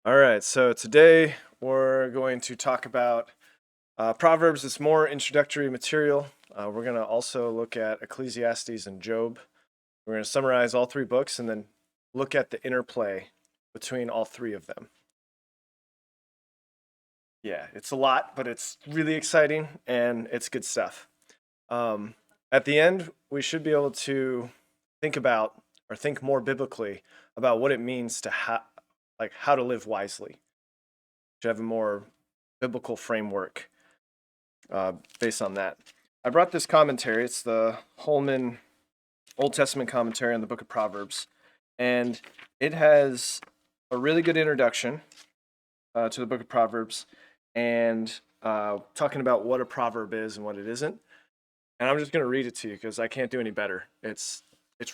All right, so today we're going to talk about Proverbs. It's more introductory material. We're going to also look at Ecclesiastes and Job. We're going to summarize all three books and then look at the interplay between all three of them. Yeah, it's a lot, but it's really exciting and it's good stuff. At the end, we should be able to think about or think more biblically about what it means to how to live wisely. To have a more biblical framework based on that. I brought this commentary. It's the Holman Old Testament commentary on the book of Proverbs. And it has a really good introduction to the book of Proverbs and talking about what a proverb is and what it isn't. And I'm just going to read it to you because I can't do any better. It's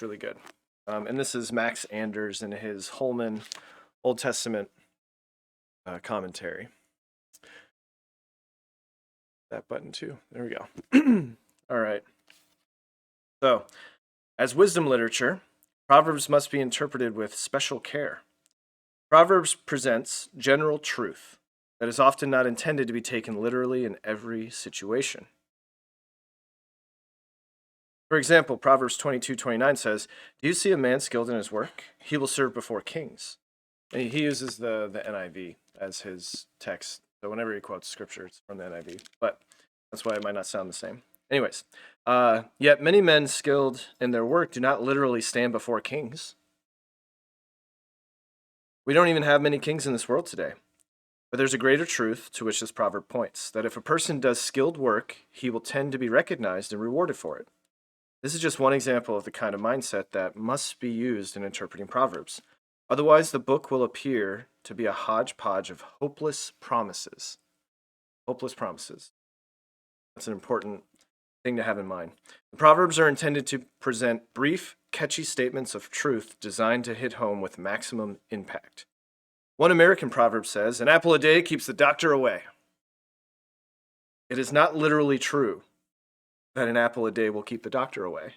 really good. And this is Max Anders in his Holman Old Testament commentary. That button too. There we go. All right. So, as wisdom literature, Proverbs must be interpreted with special care. Proverbs presents general truth that is often not intended to be taken literally in every situation. For example, Proverbs 22:29 says, "Do you see a man skilled in his work? He will serve before kings." And he uses the NIV as his text. So whenever he quotes scripture, it's from the NIV. But that's why it might not sound the same. Anyways, yet many men skilled in their work do not literally stand before kings. We don't even have many kings in this world today. But there's a greater truth to which this proverb points, that if a person does skilled work, he will tend to be recognized and rewarded for it. This is just one example of the kind of mindset that must be used in interpreting Proverbs. Otherwise, the book will appear to be a hodgepodge of hopeless promises. Hopeless promises. That's an important thing to have in mind. The Proverbs are intended to present brief, catchy statements of truth designed to hit home with maximum impact. One American proverb says, "An apple a day keeps the doctor away." It is not literally true that an apple a day will keep the doctor away.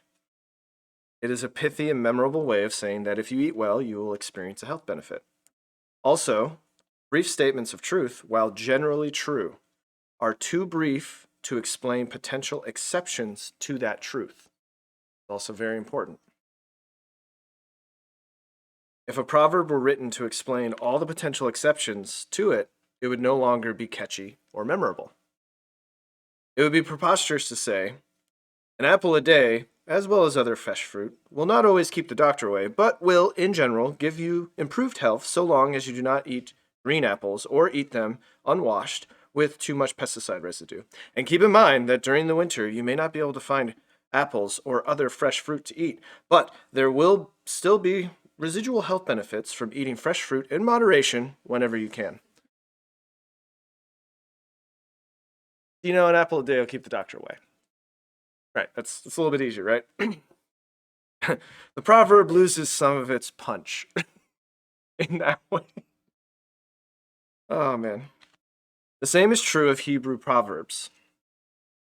It is a pithy and memorable way of saying that if you eat well, you will experience a health benefit. Also, brief statements of truth, while generally true, are too brief to explain potential exceptions to that truth. Also very important. If a proverb were written to explain all the potential exceptions to it, it would no longer be catchy or memorable. It would be preposterous to say, "An apple a day, as well as other fresh fruit, will not always keep the doctor away, but will, in general, give you improved health so long as you do not eat green apples or eat them unwashed with too much pesticide residue. And keep in mind that during the winter, you may not be able to find apples or other fresh fruit to eat, but there will still be residual health benefits from eating fresh fruit in moderation whenever you can." You know, an apple a day will keep the doctor away. Right, that's a little bit easier, right? The proverb loses some of its punch in that way. Oh, man. The same is true of Hebrew proverbs.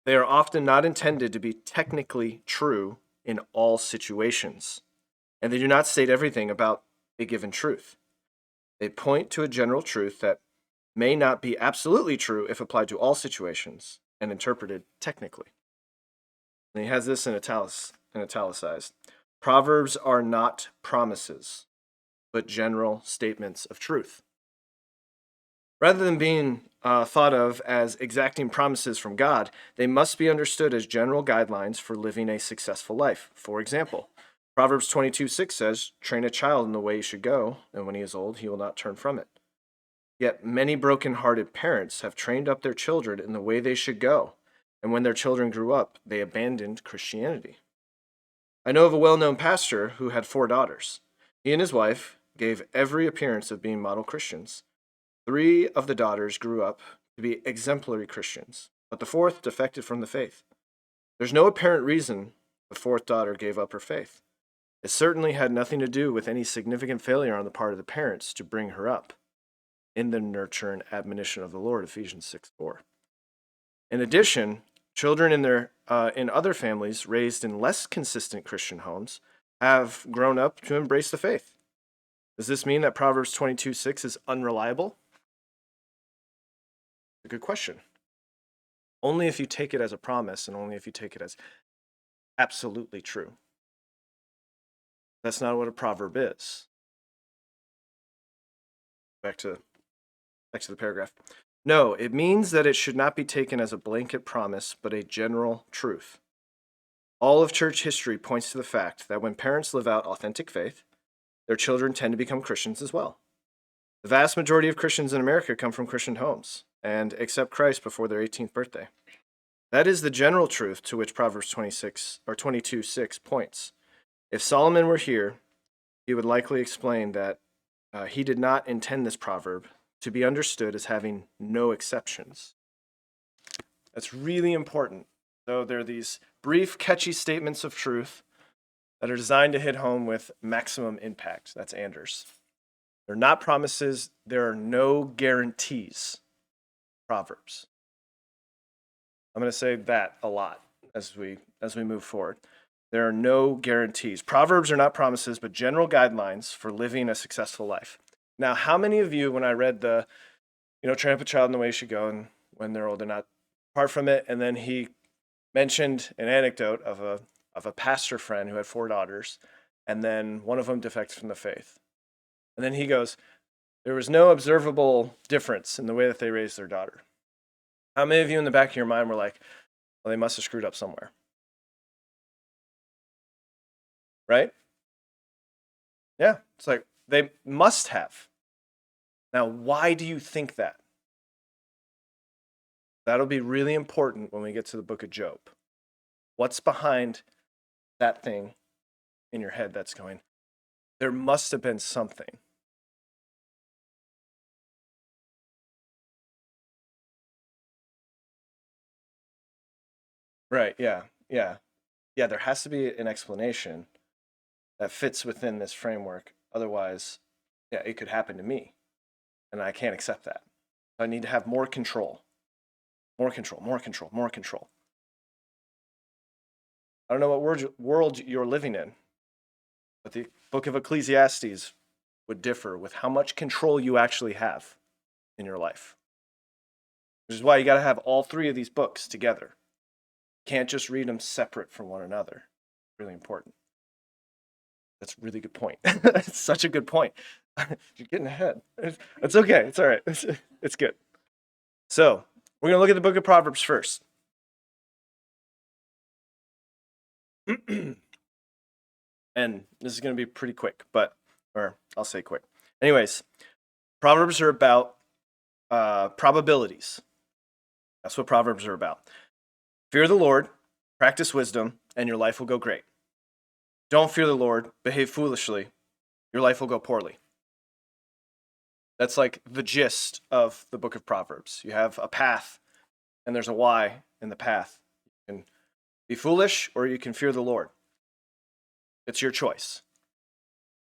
They are often not intended to be technically true in all situations, and they do not state everything about a given truth. They point to a general truth that may not be absolutely true if applied to all situations and interpreted technically. And he has this in italicized. Proverbs are not promises, but general statements of truth. Rather than being thought of as exacting promises from God, they must be understood as general guidelines for living a successful life. For example, Proverbs 22:6 says, "Train a child in the way he should go, and when he is old, he will not turn from it." Yet many broken-hearted parents have trained up their children in the way they should go, and when their children grew up, they abandoned Christianity. I know of a well-known pastor who had 4 daughters. He and his wife gave every appearance of being model Christians. 3 of the daughters grew up to be exemplary Christians, but the 4th defected from the faith. There's no apparent reason the 4th daughter gave up her faith. It certainly had nothing to do with any significant failure on the part of the parents to bring her up in the nurture and admonition of the Lord, Ephesians 6:4. In addition, children in other families raised in less consistent Christian homes have grown up to embrace the faith. Does this mean that Proverbs 22:6 is unreliable? A good question. Only if you take it as a promise and only if you take it as absolutely true. That's not what a proverb is. Back to the paragraph. No, it means that it should not be taken as a blanket promise, but a general truth. All of church history points to the fact that when parents live out authentic faith, their children tend to become Christians as well. The vast majority of Christians in America come from Christian homes and accept Christ before their 18th birthday. That is the general truth to which Proverbs 22:6 points. If Solomon were here, he would likely explain that he did not intend this proverb to be understood as having no exceptions. That's really important. So there are these brief, catchy statements of truth that are designed to hit home with maximum impact. That's Anders. They're not promises. There are no guarantees. Proverbs. I'm going to say that a lot as we move forward. There are no guarantees. Proverbs are not promises, but general guidelines for living a successful life. Now, how many of you, when I read the, train up a child in the way you should go, and when they're old, they're not depart from it, and then he mentioned an anecdote of a pastor friend who had 4 daughters, and then one of them defected from the faith. And then he goes, there was no observable difference in the way that they raised their daughter. How many of you in the back of your mind were like, well, they must have screwed up somewhere? Right? Yeah, it's like they must have. Now, why do you think that? That'll be really important when we get to the book of Job. What's behind that thing in your head that's going, there must have been something? Right, yeah. Yeah, there has to be an explanation that fits within this framework. Otherwise, yeah, it could happen to me, and I can't accept that. I need to have more control. More control, more control, more control. I don't know what world you're living in, but the book of Ecclesiastes would differ with how much control you actually have in your life. Which is why you got to have all 3 of these books together. You can't just read them separate from one another. Really important. That's a really good point. It's such a good point. You're getting ahead. It's okay. It's all right. It's good. So we're going to look at the book of Proverbs first. And this is going to be pretty quick, or I'll say quick. Anyways, Proverbs are about probabilities. That's what Proverbs are about. Fear the Lord, practice wisdom, and your life will go great. Don't fear the Lord, behave foolishly, your life will go poorly. That's like the gist of the book of Proverbs. You have a path, and there's a why in the path. You can be foolish, or you can fear the Lord. It's your choice.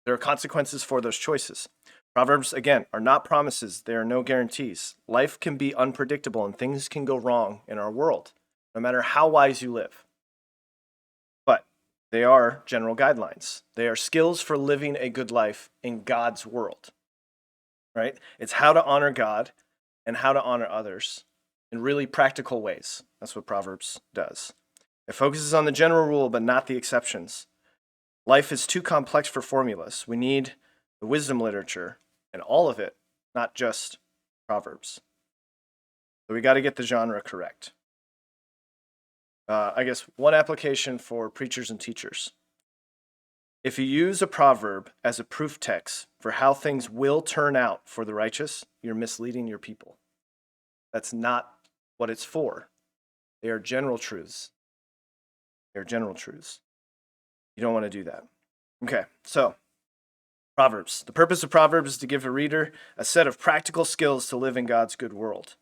There are consequences for those choices. Proverbs, again, are not promises. They are no guarantees. Life can be unpredictable, and things can go wrong in our world, no matter how wise you live. But they are general guidelines. They are skills for living a good life in God's world. Right? It's how to honor God and how to honor others in really practical ways. That's what Proverbs does. It focuses on the general rule, but not the exceptions. Life is too complex for formulas. We need the wisdom literature and all of it, not just Proverbs. So we got to get the genre correct. I guess one application for preachers and teachers. If you use a proverb as a proof text for how things will turn out for the righteous, you're misleading your people. That's not what it's for. They are general truths. They're general truths. You don't want to do that. Okay, so Proverbs. The purpose of Proverbs is to give a reader a set of practical skills to live in God's good world.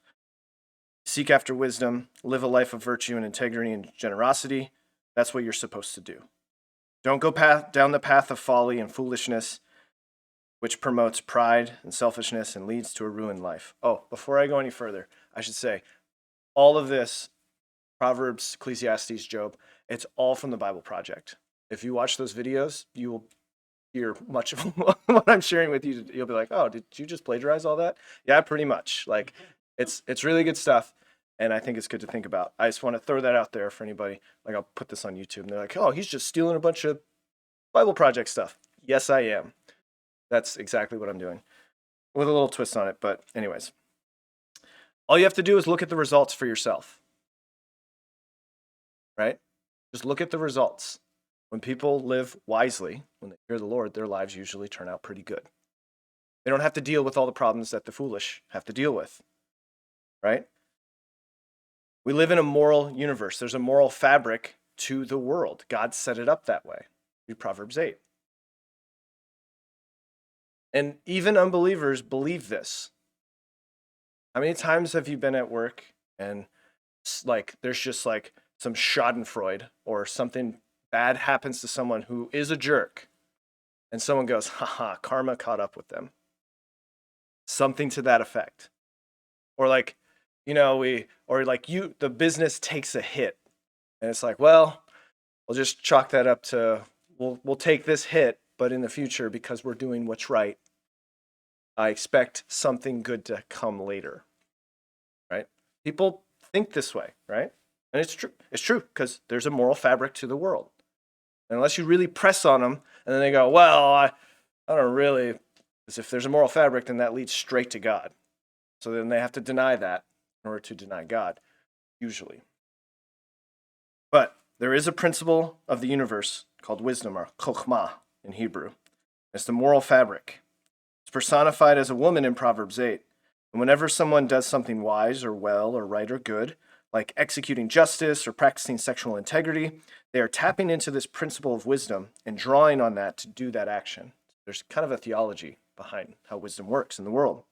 Seek after wisdom, live a life of virtue and integrity and generosity. That's what you're supposed to do. Don't go down the path of folly and foolishness, which promotes pride and selfishness and leads to a ruined life. Oh, before I go any further, I should say, all of this, Proverbs, Ecclesiastes, Job, it's all from the Bible Project. If you watch those videos, you will hear much of what I'm sharing with you. You'll be like, oh, did you just plagiarize all that? Yeah, pretty much. Like, it's really good stuff, and I think it's good to think about. I just want to throw that out there for anybody. Like, I'll put this on YouTube, and they're like, oh, he's just stealing a bunch of Bible Project stuff. Yes, I am. That's exactly what I'm doing, with a little twist on it. But anyways, all you have to do is look at the results for yourself, right? Just look at the results. When people live wisely, when they fear the Lord, their lives usually turn out pretty good. They don't have to deal with all the problems that the foolish have to deal with, right? We live in a moral universe. There's a moral fabric to the world. God set it up that way. Read Proverbs 8. And even unbelievers believe this. How many times have you been at work and like there's just like some schadenfreude or something bad happens to someone who is a jerk, and someone goes, haha, karma caught up with them. Something to that effect. Or like, the business takes a hit, and it's like, well, we'll just chalk that up to, we'll take this hit, but in the future, because we're doing what's right, I expect something good to come later, right? People think this way, right? And it's true. It's true, because there's a moral fabric to the world. Unless you really press on them, and then they go, well, I don't really, as if there's a moral fabric, then that leads straight to God. So then they have to deny that in order to deny God, usually. But there is a principle of the universe called wisdom, or chokhmah in Hebrew. It's the moral fabric. It's personified as a woman in Proverbs 8. And whenever someone does something wise or well or right or good, like executing justice or practicing sexual integrity, they are tapping into this principle of wisdom and drawing on that to do that action. There's kind of a theology behind how wisdom works in the world.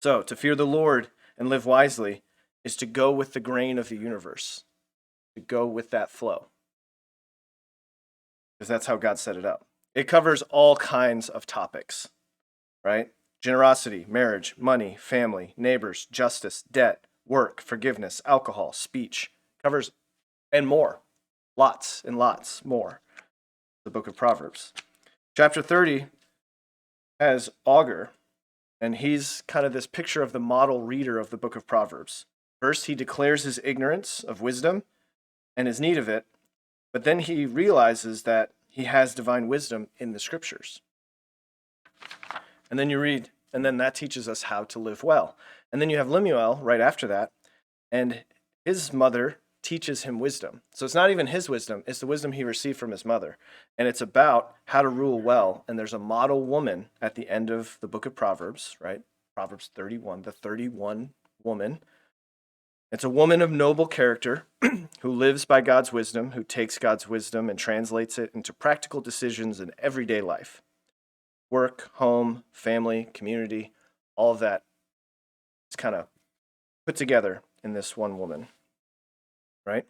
So, to fear the Lord and live wisely is to go with the grain of the universe, to go with that flow. Because that's how God set it up. It covers all kinds of topics, right? Generosity, marriage, money, family, neighbors, justice, debt, work, forgiveness, alcohol, speech, covers, and more. Lots and lots more. The book of Proverbs. Chapter 30 has Augur, and he's kind of this picture of the model reader of the book of Proverbs. First, he declares his ignorance of wisdom and his need of it, but then he realizes that he has divine wisdom in the scriptures. And then you read, and then that teaches us how to live well. And then you have Lemuel right after that, and his mother teaches him wisdom. So it's not even his wisdom, it's the wisdom he received from his mother. And it's about how to rule well. And there's a model woman at the end of the book of Proverbs, right? Proverbs 31, the 31 woman. It's a woman of noble character who lives by God's wisdom, who takes God's wisdom and translates it into practical decisions in everyday life. Work, home, family, community, all of that is kind of put together in this one woman, right?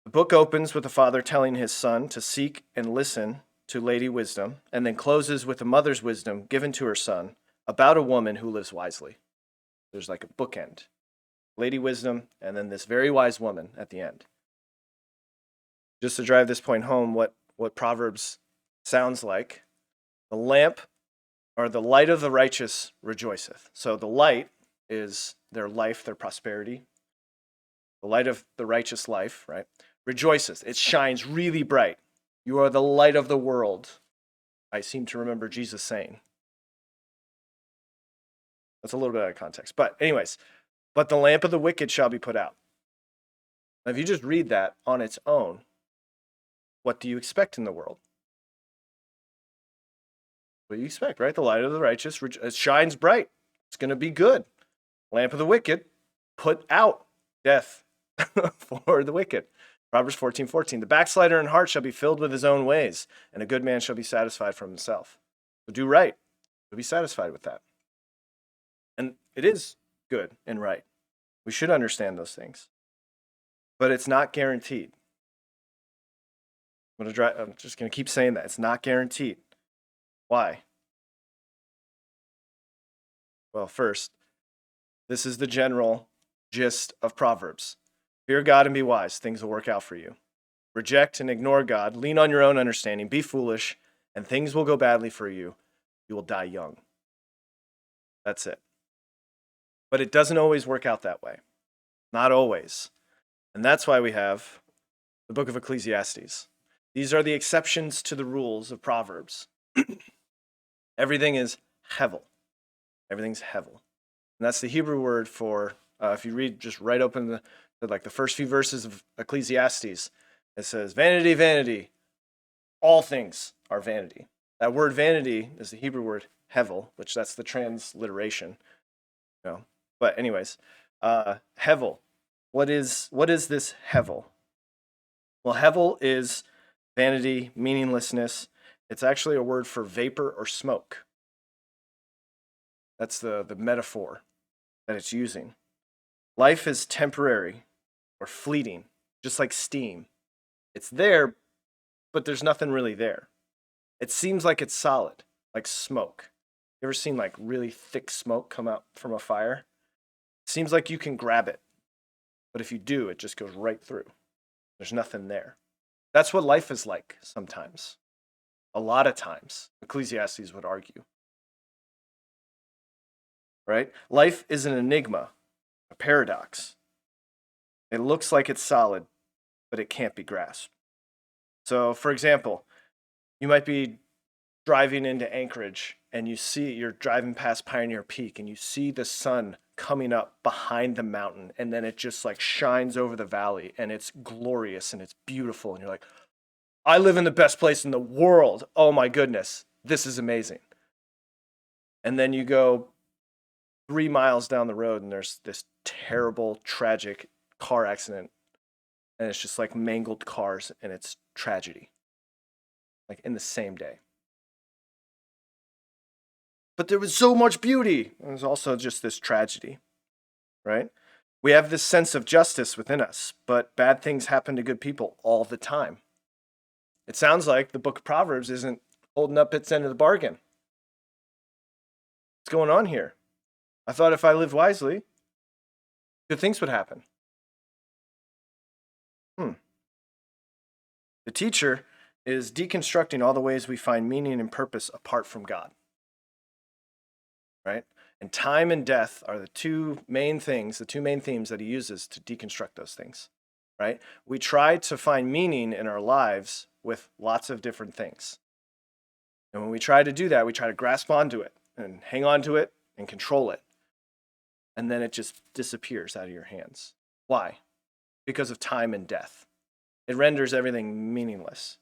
The book opens with the father telling his son to seek and listen to Lady Wisdom, and then closes with a mother's wisdom given to her son about a woman who lives wisely. There's like a bookend. Lady Wisdom, and then this very wise woman at the end. Just to drive this point home, what Proverbs sounds like, the lamp, or the light of the righteous rejoiceth. So the light is their life, their prosperity. The light of the righteous life, right? Rejoiceth. It shines really bright. You are the light of the world. I seem to remember Jesus saying. That's a little bit out of context. But anyways, but the lamp of the wicked shall be put out. Now, if you just read that on its own, what do you expect in the world? What do you expect, right? The light of the righteous, it shines bright. It's going to be good. Lamp of the wicked, put out death for the wicked. Proverbs 14:14. The backslider in heart shall be filled with his own ways, and a good man shall be satisfied from himself. So do right. You'll be satisfied with that. And it is good and right. We should understand those things. But it's not guaranteed. I'm just going to keep saying that. It's not guaranteed. Why? Well, first, this is the general gist of Proverbs. Fear God and be wise. Things will work out for you. Reject and ignore God. Lean on your own understanding. Be foolish. and things will go badly for you. You will die young. That's it. But it doesn't always work out that way. Not always. And that's why we have the book of Ecclesiastes. These are the exceptions to the rules of Proverbs. Everything is hevel. Everything's hevel. And that's the Hebrew word for, if you read just right open the first few verses of Ecclesiastes, it says, vanity, vanity, all things are vanity. That word vanity is the Hebrew word hevel, which that's the transliteration. But anyways, hevel. What is this hevel? Well, hevel is vanity, meaninglessness. It's actually a word for vapor or smoke. That's the metaphor that it's using. Life is temporary or fleeting, just like steam. It's there, but there's nothing really there. It seems like it's solid, like smoke. You ever seen like really thick smoke come out from a fire? It seems like you can grab it, but if you do, it just goes right through. There's nothing there. That's what life is like sometimes. A lot of times, Ecclesiastes would argue. Right? Life is an enigma, a paradox. It looks like it's solid, but it can't be grasped. So, for example, you might be driving into Anchorage and you're driving past Pioneer Peak and you see the sun coming up behind the mountain, and then it just like shines over the valley, and it's glorious and it's beautiful, and you're like, I live in the best place in the world. Oh my goodness, this is amazing. And then you go 3 miles down the road and there's this terrible, tragic car accident, and it's just like mangled cars, and it's tragedy, like in the same day. But there was so much beauty. There was also just this tragedy, right? We have this sense of justice within us, but bad things happen to good people all the time. It sounds like the book of Proverbs isn't holding up its end of the bargain. What's going on here? I thought if I lived wisely, good things would happen. The teacher is deconstructing all the ways we find meaning and purpose apart from God. Right? And time and death are the two main themes that he uses to deconstruct those things. Right? We try to find meaning in our lives with lots of different things. And when we try to do that, we try to grasp onto it and hang on to it and control it. And then it just disappears out of your hands. Why? Because of time and death. It renders everything meaningless.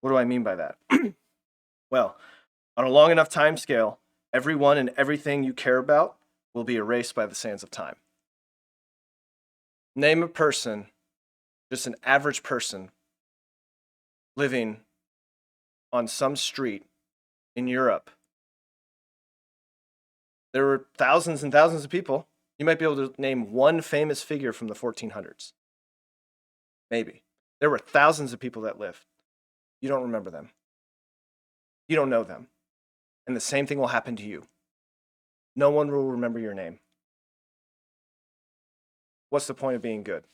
What do I mean by that? Well, on a long enough time scale, everyone and everything you care about will be erased by the sands of time. Name a person, just an average person, living on some street in Europe. There were thousands and thousands of people. You might be able to name one famous figure from the 1400s. Maybe. There were thousands of people that lived. You don't remember them. You don't know them. And the same thing will happen to you. No one will remember your name. What's the point of being good?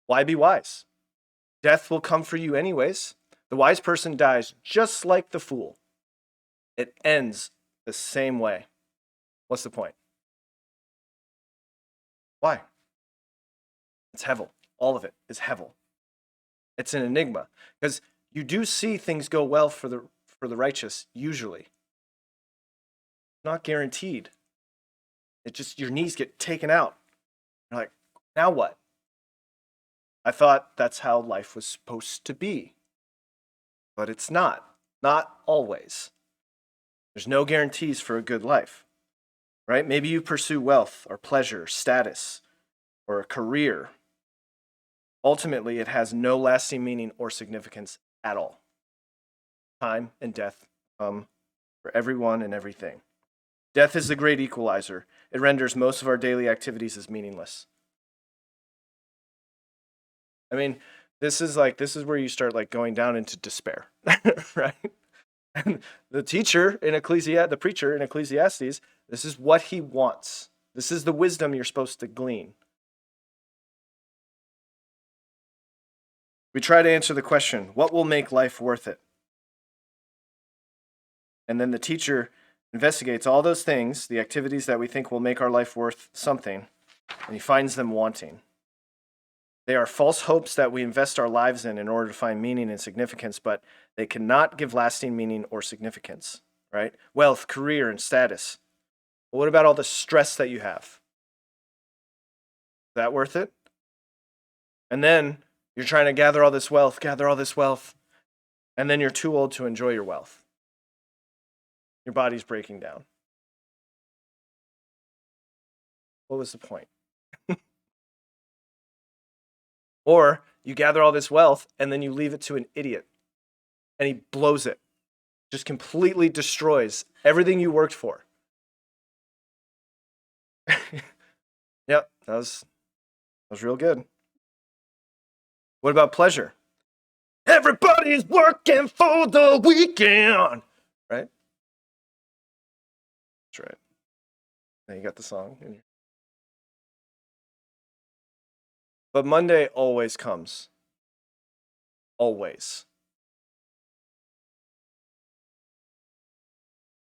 Why be wise? Death will come for you anyways. The wise person dies just like the fool. It ends the same way. What's the point? Why? It's hevel. All of it is hevel. It's an enigma, because you do see things go well for the righteous usually. Not guaranteed. It just, your knees get taken out. You're like, now what? I thought that's how life was supposed to be. But it's not. Not always. There's no guarantees for a good life. Right? Maybe you pursue wealth or pleasure, status, or a career. Ultimately, it has no lasting meaning or significance at all. Time and death come for everyone and everything. Death is the great equalizer. It renders most of our daily activities as meaningless. I mean, this is where you start like going down into despair, right? And the preacher in Ecclesiastes, this is what he wants. This is the wisdom you're supposed to glean. We try to answer the question, what will make life worth it? And then the teacher investigates all those things, the activities that we think will make our life worth something, and he finds them wanting. They are false hopes that we invest our lives in order to find meaning and significance, but they cannot give lasting meaning or significance, right? Wealth, career, and status. But what about all the stress that you have? Is that worth it? And then you're trying to gather all this wealth, and then you're too old to enjoy your wealth. Your body's breaking down. What was the point? Or you gather all this wealth and then you leave it to an idiot and he blows it, just completely destroys everything you worked for. Yep, that was real good. What about pleasure? Everybody's working for the weekend, right? That's right. Now you got the song. But Monday always comes. Always.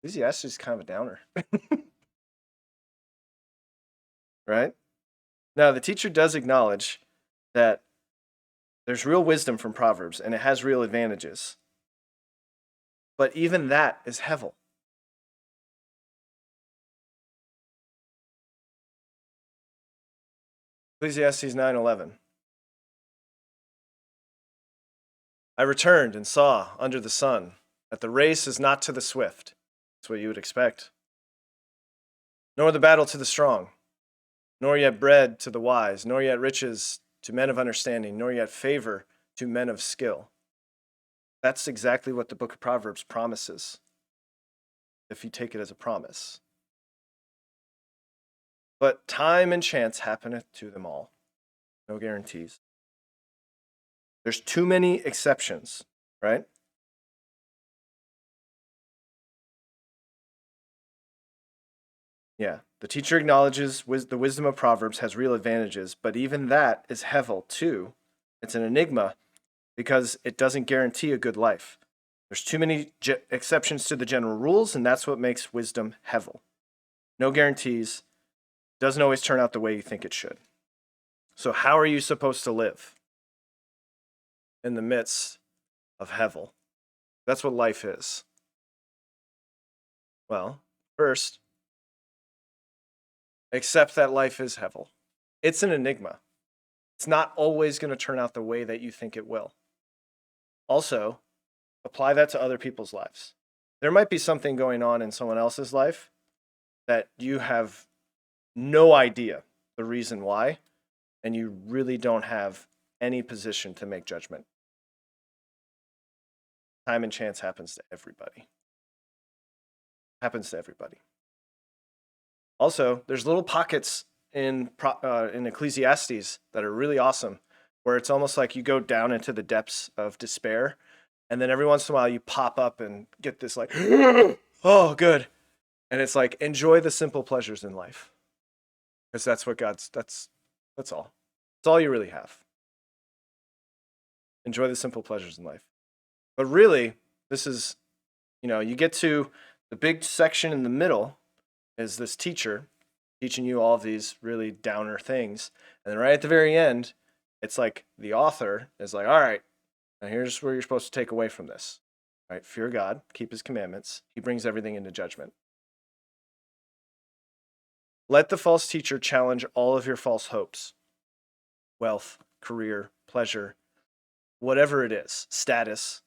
Ecclesiastes is kind of a downer. Right? Now, the teacher does acknowledge that there's real wisdom from Proverbs, and it has real advantages. But even that is hevel. Ecclesiastes 9:11. I returned and saw under the sun that the race is not to the swift. That's what you would expect. Nor the battle to the strong, nor yet bread to the wise, nor yet riches to men of understanding, nor yet favor to men of skill. That's exactly what the book of Proverbs promises, if you take it as a promise. But time and chance happeneth to them all. No guarantees. There's too many exceptions, right? Yeah, the teacher acknowledges the wisdom of Proverbs has real advantages, but even that is hevel too. It's an enigma because it doesn't guarantee a good life. There's too many exceptions to the general rules, and that's what makes wisdom hevel. No guarantees, doesn't always turn out the way you think it should. So how are you supposed to live in the midst of hevel? That's what life is. Well, first, accept that life is hevel. It's an enigma. It's not always going to turn out the way that you think it will. Also, apply that to other people's lives. There might be something going on in someone else's life that you have no idea the reason why, and you really don't have any position to make judgment. Time and chance happens to everybody. Happens to everybody. Also, there's little pockets in Ecclesiastes that are really awesome, where it's almost like you go down into the depths of despair, and then every once in a while you pop up and get this like, oh, good. And it's like, enjoy the simple pleasures in life. Because that's what that's all. That's all you really have. Enjoy the simple pleasures in life. But really, this is, you get to the big section in the middle is this teacher teaching you all of these really downer things. And then right at the very end, it's like the author is like, all right, now here's where you're supposed to take away from this. Right? Fear God, keep his commandments. He brings everything into judgment. Let the false teacher challenge all of your false hopes. Wealth, career, pleasure, whatever it is, status.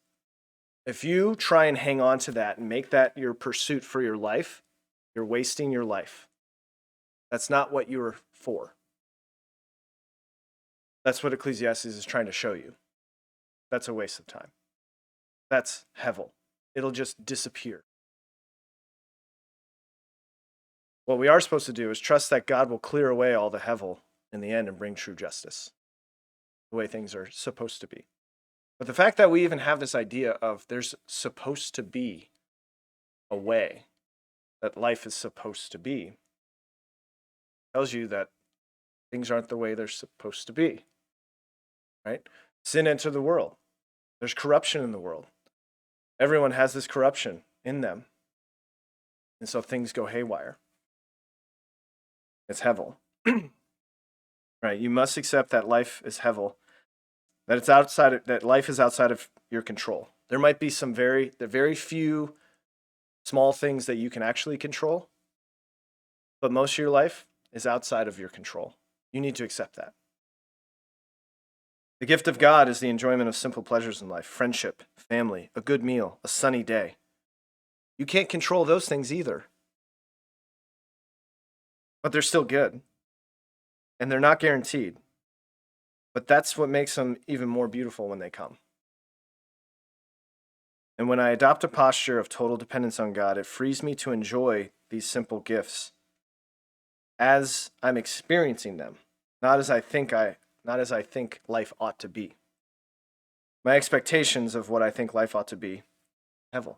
If you try and hang on to that and make that your pursuit for your life, you're wasting your life. That's not what you're for. That's what Ecclesiastes is trying to show you. That's a waste of time. That's hevel. It'll just disappear. What we are supposed to do is trust that God will clear away all the hevel in the end and bring true justice, the way things are supposed to be. But the fact that we even have this idea of there's supposed to be a way that life is supposed to be tells you that things aren't the way they're supposed to be, right? Sin entered the world. There's corruption in the world. Everyone has this corruption in them. And so things go haywire. It's hevel. Right? You must accept that life is hevel, that life is outside of your control. There might be very few small things that you can actually control, but most of your life is outside of your control. You need to accept that. The gift of God is the enjoyment of simple pleasures in life: friendship, family, a good meal, a sunny day. You can't control those things either, but they're still good, and they're not guaranteed. But that's what makes them even more beautiful when they come. And when I adopt a posture of total dependence on God, it frees me to enjoy these simple gifts as I'm experiencing them, not as I think life ought to be. My expectations of what I think life ought to be, hevel.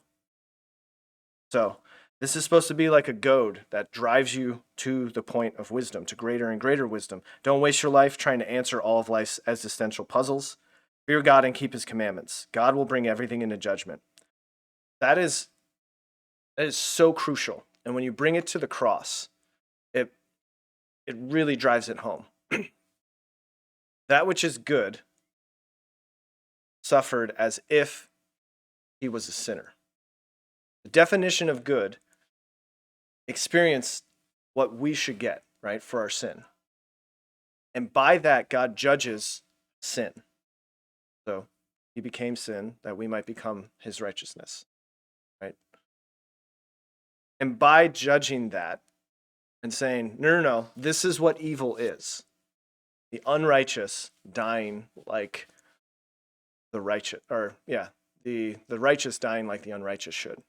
So, this is supposed to be like a goad that drives you to the point of wisdom, to greater and greater wisdom. Don't waste your life trying to answer all of life's existential puzzles. Fear God and keep his commandments. God will bring everything into judgment. That is so crucial. And when you bring it to the cross, it really drives it home. That which is good suffered as if he was a sinner. The definition of good experienced what we should get, right, for our sin. And by that, God judges sin. So he became sin that we might become his righteousness, right? And by judging that and saying, no, this is what evil is. The unrighteous dying like the righteous, the righteous dying like the unrighteous should.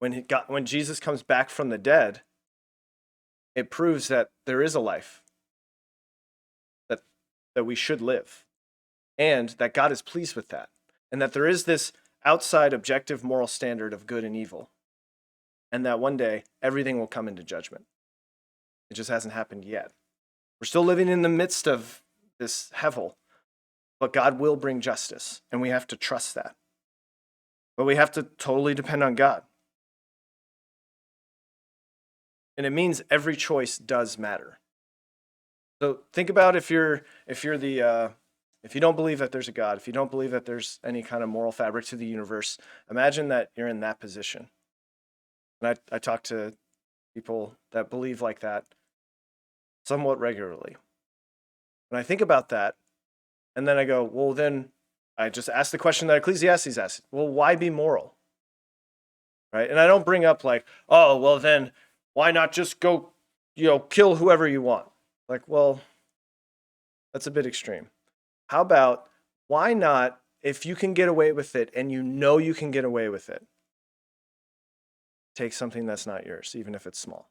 When Jesus comes back from the dead, it proves that there is a life that we should live, and that God is pleased with that, and that there is this outside objective moral standard of good and evil, and that one day everything will come into judgment. It just hasn't happened yet. We're still living in the midst of this hevel, but God will bring justice, and we have to trust that. But we have to totally depend on God. And it means every choice does matter. So think about if you don't believe that there's a God, if you don't believe that there's any kind of moral fabric to the universe, imagine that you're in that position. And I talk to people that believe like that somewhat regularly. And I think about that, and then I go, well, then I just ask the question that Ecclesiastes asked. Well, why be moral? Right? And I don't bring up like, oh, well, then why not just go, kill whoever you want? Like, well, that's a bit extreme. How about, why not, if you can get away with it and you know you can get away with it, take something that's not yours, even if it's small,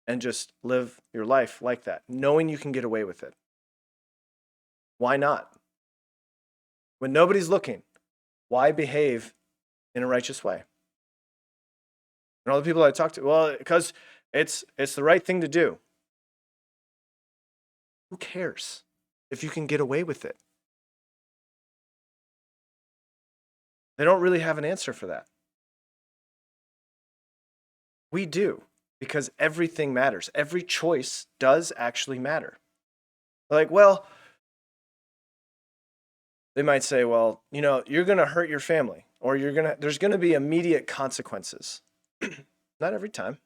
and just live your life like that, knowing you can get away with it. Why not? When nobody's looking, why behave in a righteous way? And all the people I talk to, well, because it's the right thing to do. Who cares if you can get away with it? They don't really have an answer for that. We do, because everything matters. Every choice does actually matter. Like, well, they might say, well, you're going to hurt your family, or there's going to be immediate consequences. Not every time.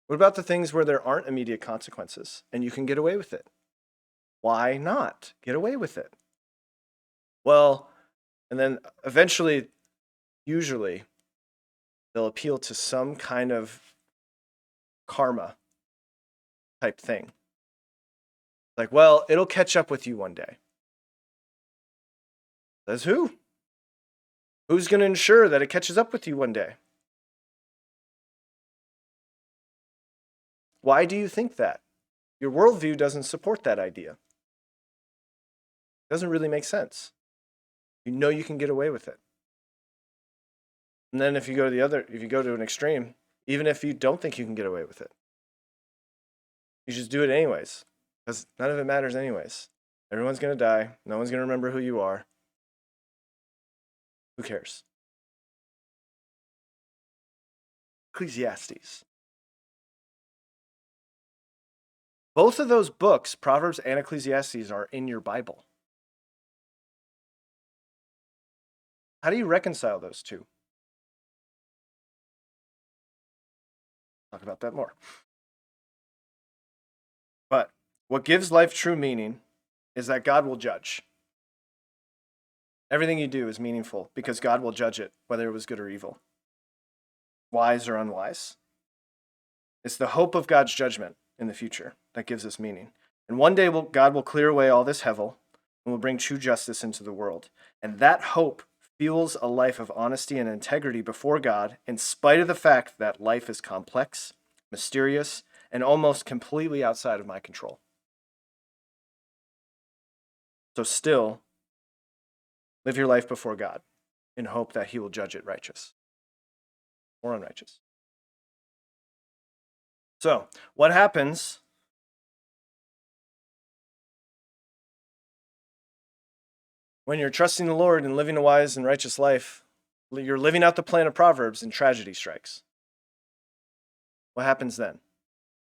What about the things where there aren't immediate consequences and you can get away with it? Why not get away with it? Well, and then eventually, usually, they'll appeal to some kind of karma type thing. Like, well, it'll catch up with you one day. Says who? Who's going to ensure that it catches up with you one day? Why do you think that? Your worldview doesn't support that idea. It doesn't really make sense. You know you can get away with it. And then if you go to an extreme, even if you don't think you can get away with it, you just do it anyways, because none of it matters anyways. Everyone's going to die. No one's going to remember who you are. Who cares? Ecclesiastes. Both of those books, Proverbs and Ecclesiastes, are in your Bible. How do you reconcile those two? Talk about that more. But what gives life true meaning is that God will judge. Everything you do is meaningful because God will judge it, whether it was good or evil, wise or unwise. It's the hope of God's judgment in the future that gives us meaning. And one day God will clear away all this hevel and will bring true justice into the world. And that hope fuels a life of honesty and integrity before God, in spite of the fact that life is complex, mysterious, and almost completely outside of my control. So still, live your life before God in hope that he will judge it righteous or unrighteous. So, what happens when you're trusting the Lord and living a wise and righteous life? You're living out the plan of Proverbs and tragedy strikes. What happens then?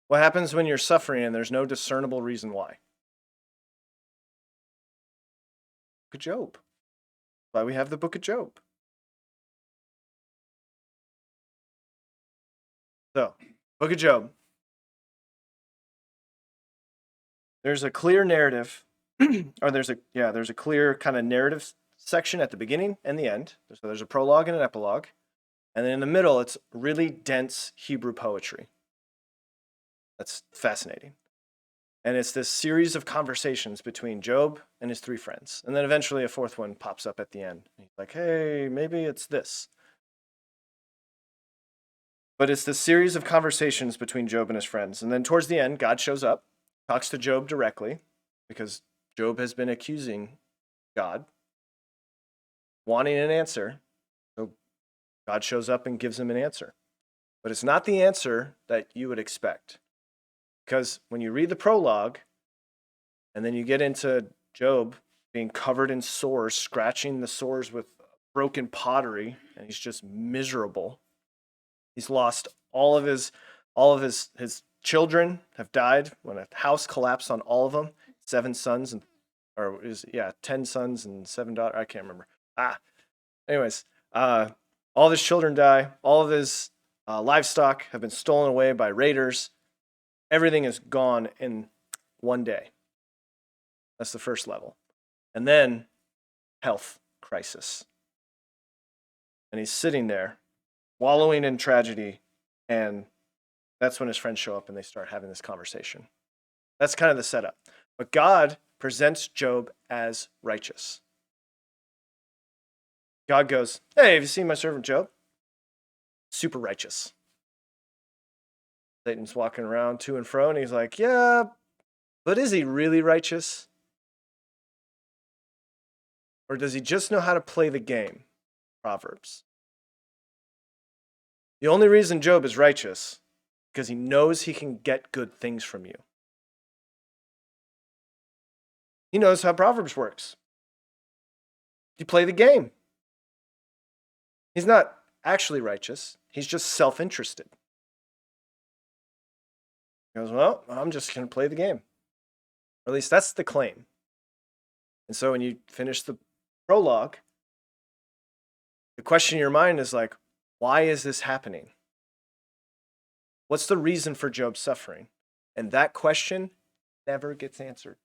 What happens when you're suffering and there's no discernible reason why? Book of Job. Why we have the book of Job. So, book of Job. There's a clear narrative, or there's a clear kind of narrative section at the beginning and the end. So there's a prologue and an epilogue. And then in the middle, it's really dense Hebrew poetry. That's fascinating. And it's this series of conversations between Job and his three friends. And then eventually a fourth one pops up at the end. He's like, hey, maybe it's this. But it's this series of conversations between Job and his friends. And then towards the end, God shows up, talks to Job directly, because Job has been accusing God, wanting an answer. So God shows up and gives him an answer. But it's not the answer that you would expect. Because when you read the prologue, and then you get into Job being covered in sores, scratching the sores with broken pottery, and he's just miserable. He's lost all of his children have died when a house collapsed on all of them. 10 sons and 7 daughters. I can't remember. Anyways, all of his children die. All of his livestock have been stolen away by raiders. Everything is gone in one day. That's the first level. And then health crisis. And he's sitting there, wallowing in tragedy, and that's when his friends show up and they start having this conversation. That's kind of the setup. But God presents Job as righteous. God goes, hey, have you seen my servant Job? Super righteous. Satan's walking around to and fro, and he's like, yeah, but is he really righteous? Or does he just know how to play the game? Proverbs. The only reason Job is righteous because he knows he can get good things from you. He knows how Proverbs works. You play the game. He's not actually righteous. He's just self-interested. He goes, well, I'm just going to play the game. Or at least that's the claim. And so when you finish the prologue, the question in your mind is like, why is this happening? What's the reason for Job's suffering? And that question never gets answered.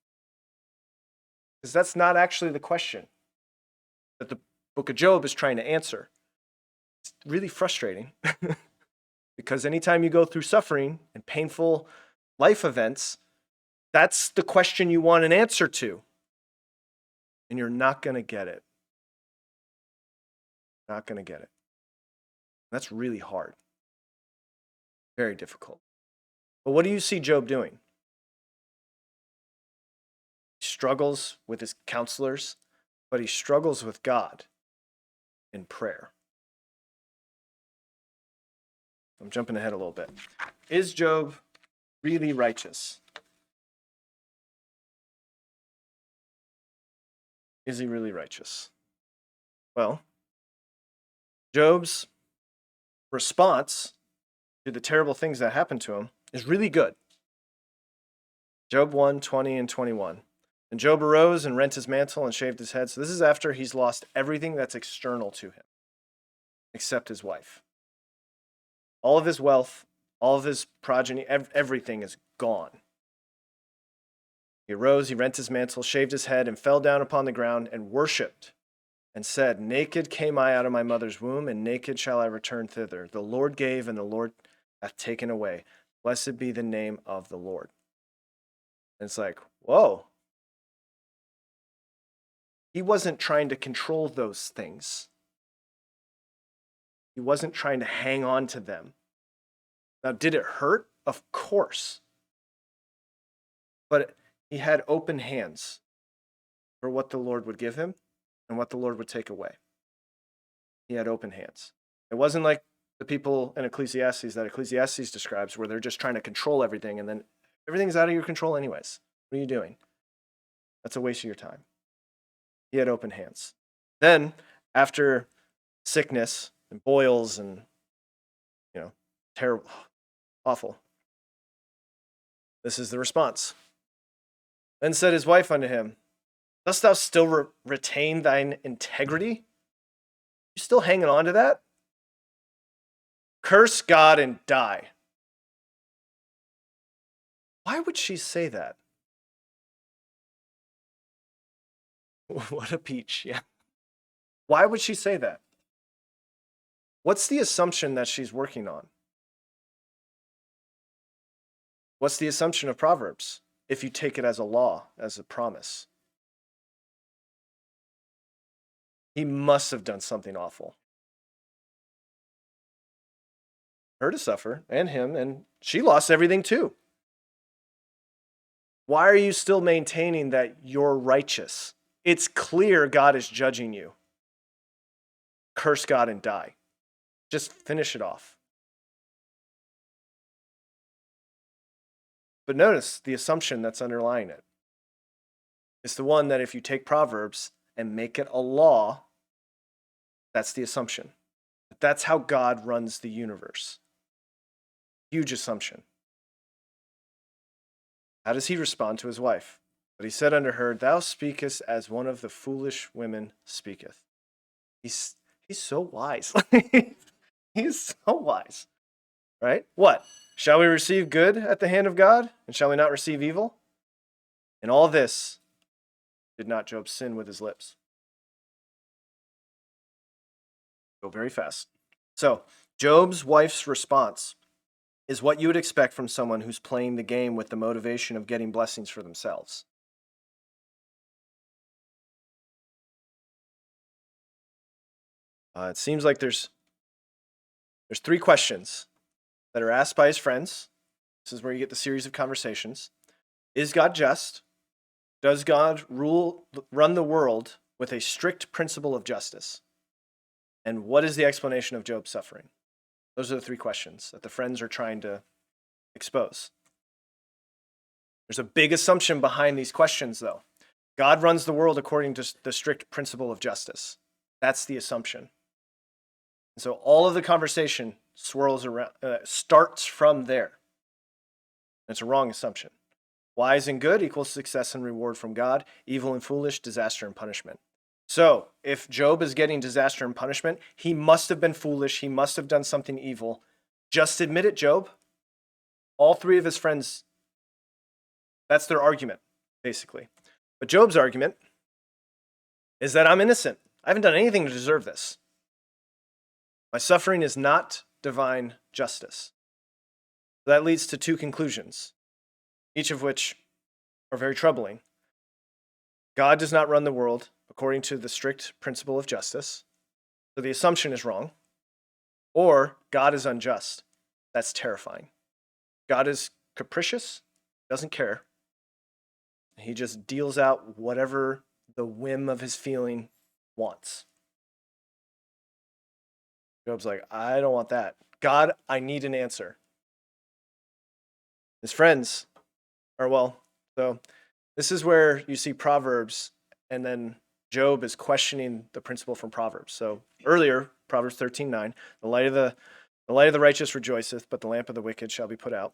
Because that's not actually the question that the book of Job is trying to answer. It's really frustrating because anytime you go through suffering and painful life events, that's the question you want an answer to. And you're not going to get it. Not going to get it. That's really hard. Very difficult. But what do you see Job doing? He struggles with his counselors, but he struggles with God in prayer. I'm jumping ahead a little bit. Is Job really righteous? Is he really righteous? Well, Job's response to the terrible things that happened to him is really good. Job 1:20 and 21. And Job arose and rent his mantle and shaved his head. So this is after he's lost everything that's external to him, except his wife. All of his wealth, all of his progeny, everything is gone. He arose, he rent his mantle, shaved his head, and fell down upon the ground and worshipped and said, Naked came I out of my mother's womb, and naked shall I return thither. The Lord gave, and the Lord hath taken away. Blessed be the name of the Lord. And it's like, whoa. He wasn't trying to control those things. He wasn't trying to hang on to them. Now, did it hurt? Of course. But he had open hands for what the Lord would give him and what the Lord would take away. He had open hands. It wasn't like the people in Ecclesiastes that Ecclesiastes describes, where they're just trying to control everything and then everything's out of your control anyways. What are you doing? That's a waste of your time. He had open hands. Then, after sickness and boils and, terrible, awful, this is the response. Then said his wife unto him, Dost thou still retain thine integrity? You still hanging on to that? Curse God and die. Why would she say that? What a peach, yeah. Why would she say that? What's the assumption that she's working on? What's the assumption of Proverbs, if you take it as a law, as a promise? He must have done something awful. Her to suffer, and him, and she lost everything too. Why are you still maintaining that you're righteous? It's clear God is judging you. Curse God and die. Just finish it off. But notice the assumption that's underlying it. It's the one that if you take Proverbs and make it a law, that's the assumption. That's how God runs the universe. Huge assumption. How does he respond to his wife? But he said unto her, Thou speakest as one of the foolish women speaketh. He's so wise. He's so wise. Right? What? Shall we receive good at the hand of God? And shall we not receive evil? In all this did not Job sin with his lips. Go very fast. So, Job's wife's response is what you would expect from someone who's playing the game with the motivation of getting blessings for themselves. It seems like there's three questions that are asked by his friends. This is where you get the series of conversations. Is God just? Does God run the world with a strict principle of justice? And what is the explanation of Job's suffering? Those are the three questions that the friends are trying to expose. There's a big assumption behind these questions, though. God runs the world according to the strict principle of justice. That's the assumption. And so all of the conversation swirls around, starts from there. It's a wrong assumption. Wise and good equals success and reward from God. Evil and foolish, disaster and punishment. So if Job is getting disaster and punishment, he must have been foolish. He must have done something evil. Just admit it, Job. All three of his friends, that's their argument, basically. But Job's argument is that I'm innocent. I haven't done anything to deserve this. My suffering is not divine justice. That leads to two conclusions, each of which are very troubling. God does not run the world according to the strict principle of justice, so the assumption is wrong. Or God is unjust. That's terrifying. God is capricious, doesn't care. He just deals out whatever the whim of his feeling wants. Job's like, I don't want that. God, I need an answer. His friends are, so this is where you see Proverbs and then Job is questioning the principle from Proverbs. So earlier, Proverbs 13:9, the light of the righteous rejoiceth, but the lamp of the wicked shall be put out.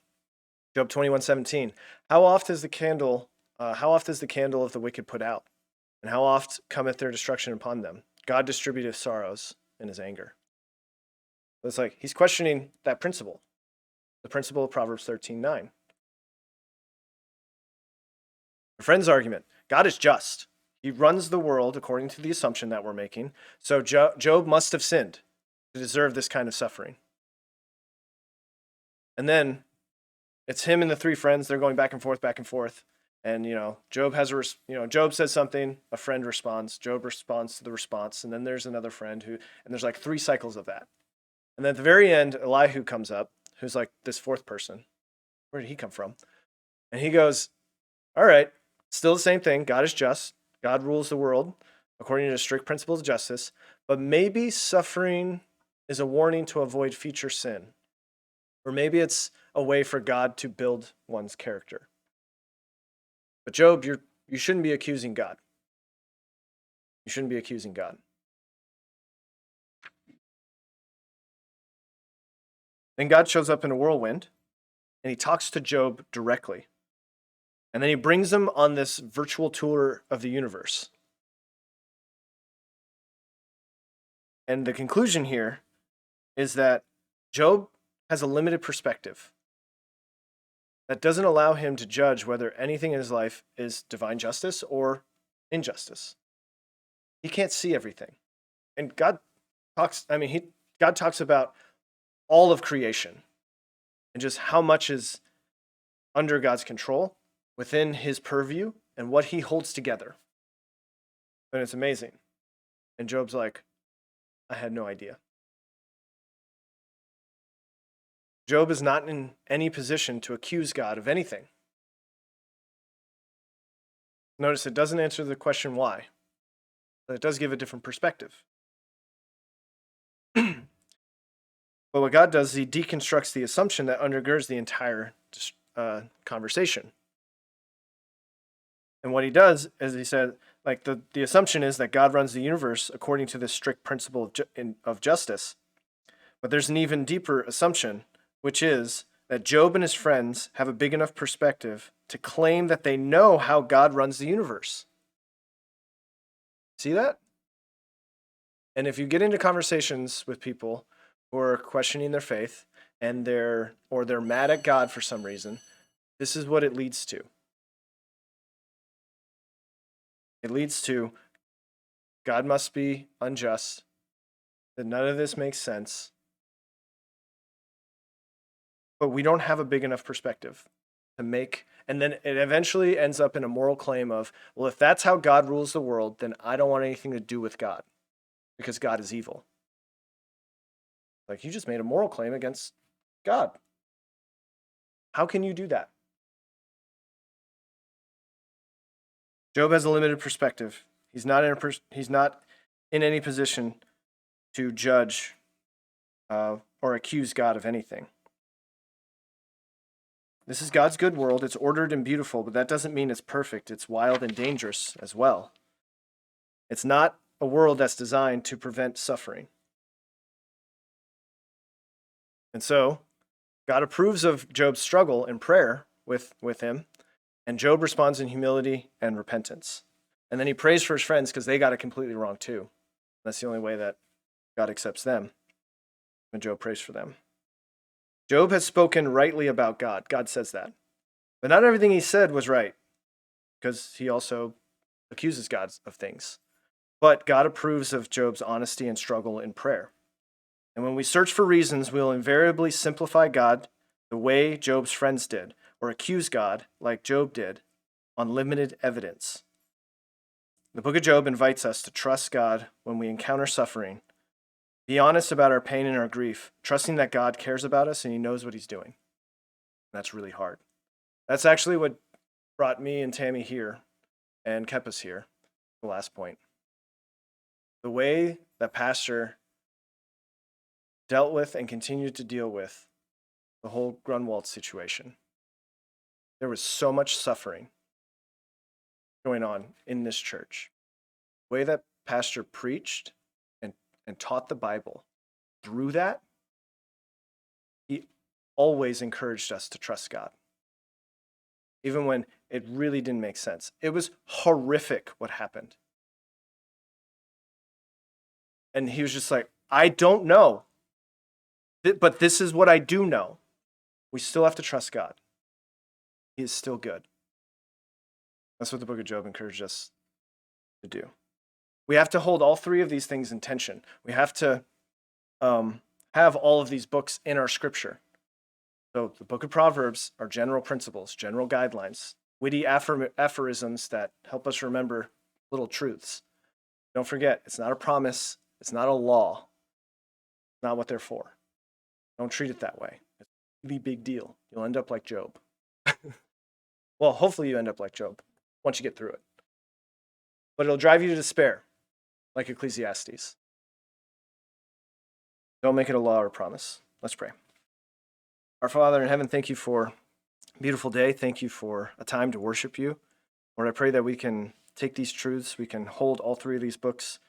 Job 21:17, how oft is the candle of the wicked put out? And how oft cometh their destruction upon them? God distributeth sorrows in his anger. So it's like he's questioning that principle, the principle of Proverbs 13:9. A friend's argument, God is just. He runs the world according to the assumption that we're making. So Job must have sinned to deserve this kind of suffering. And then it's him and the three friends. They're going back and forth, back and forth. And Job Job says something. A friend responds. Job responds to the response, and then there's another friend and there's like 3 cycles of that. And then at the very end, Elihu comes up, who's like this fourth person. Where did he come from? And he goes, "All right, still the same thing. God is just. God rules the world according to strict principles of justice. But maybe suffering is a warning to avoid future sin, or maybe it's a way for God to build one's character." But Job, you shouldn't be accusing God. You shouldn't be accusing God. Then God shows up in a whirlwind, and he talks to Job directly. And then he brings him on this virtual tour of the universe. And the conclusion here is that Job has a limited perspective that doesn't allow him to judge whether anything in his life is divine justice or injustice. He can't see everything. And God talks about all of creation and just how much is under God's control, within his purview, and what he holds together. And it's amazing. And Job's like, I had no idea. Job is not in any position to accuse God of anything. Notice it doesn't answer the question why, but it does give a different perspective. But what God does is he deconstructs the assumption that undergirds the entire conversation. And what he does, as he said, like the assumption is that God runs the universe according to this strict principle of justice. But there's an even deeper assumption, which is that Job and his friends have a big enough perspective to claim that they know how God runs the universe. See that? And if you get into conversations with people who are questioning their faith and they're mad at God for some reason, this is what it leads to. It leads to God must be unjust, that none of this makes sense. But we don't have a big enough perspective to make, and then it eventually ends up in a moral claim of, well, if that's how God rules the world, then I don't want anything to do with God because God is evil. Like, you just made a moral claim against God. How can you do that? Job has a limited perspective. He's not in any position to judge or accuse God of anything. This is God's good world. It's ordered and beautiful, but that doesn't mean it's perfect. It's wild and dangerous as well. It's not a world that's designed to prevent suffering. And so, God approves of Job's struggle in prayer with him, and Job responds in humility and repentance. And then he prays for his friends because they got it completely wrong too. That's the only way that God accepts them, when Job prays for them. Job has spoken rightly about God. God says that. But not everything he said was right, because he also accuses God of things. But God approves of Job's honesty and struggle in prayer. And when we search for reasons, we'll invariably simplify God the way Job's friends did, or accuse God, like Job did, on limited evidence. The book of Job invites us to trust God when we encounter suffering, be honest about our pain and our grief, trusting that God cares about us and he knows what he's doing. That's really hard. That's actually what brought me and Tammy here and kept us here, the last point. The way that Pastor dealt with and continued to deal with the whole Grunwald situation. There was so much suffering going on in this church. The way that Pastor preached and taught the Bible, through that, he always encouraged us to trust God, even when it really didn't make sense. It was horrific what happened. And he was just like, I don't know, but this is what I do know. We still have to trust God. He is still good. That's what the book of Job encouraged us to do. We have to hold all three of these things in tension. We have to have all of these books in our scripture. So the book of Proverbs are general principles, general guidelines, witty aphorisms that help us remember little truths. Don't forget, it's not a promise. It's not a law. It's not what they're for. Don't treat it that way. It's a really big deal. You'll end up like Job. Well, hopefully you end up like Job once you get through it. But it'll drive you to despair, like Ecclesiastes. Don't make it a law or a promise. Let's pray. Our Father in heaven, thank you for a beautiful day. Thank you for a time to worship you. Lord, I pray that we can take these truths, we can hold all three of these books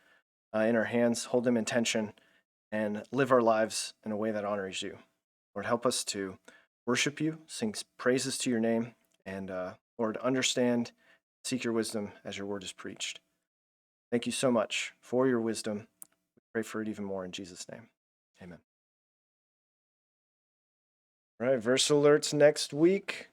in our hands, hold them in tension, and live our lives in a way that honors you. Lord, help us to worship you, sing praises to your name, and Lord, understand, seek your wisdom as your word is preached. Thank you so much for your wisdom. We pray for it even more in Jesus' name. Amen. All right, verse alerts next week.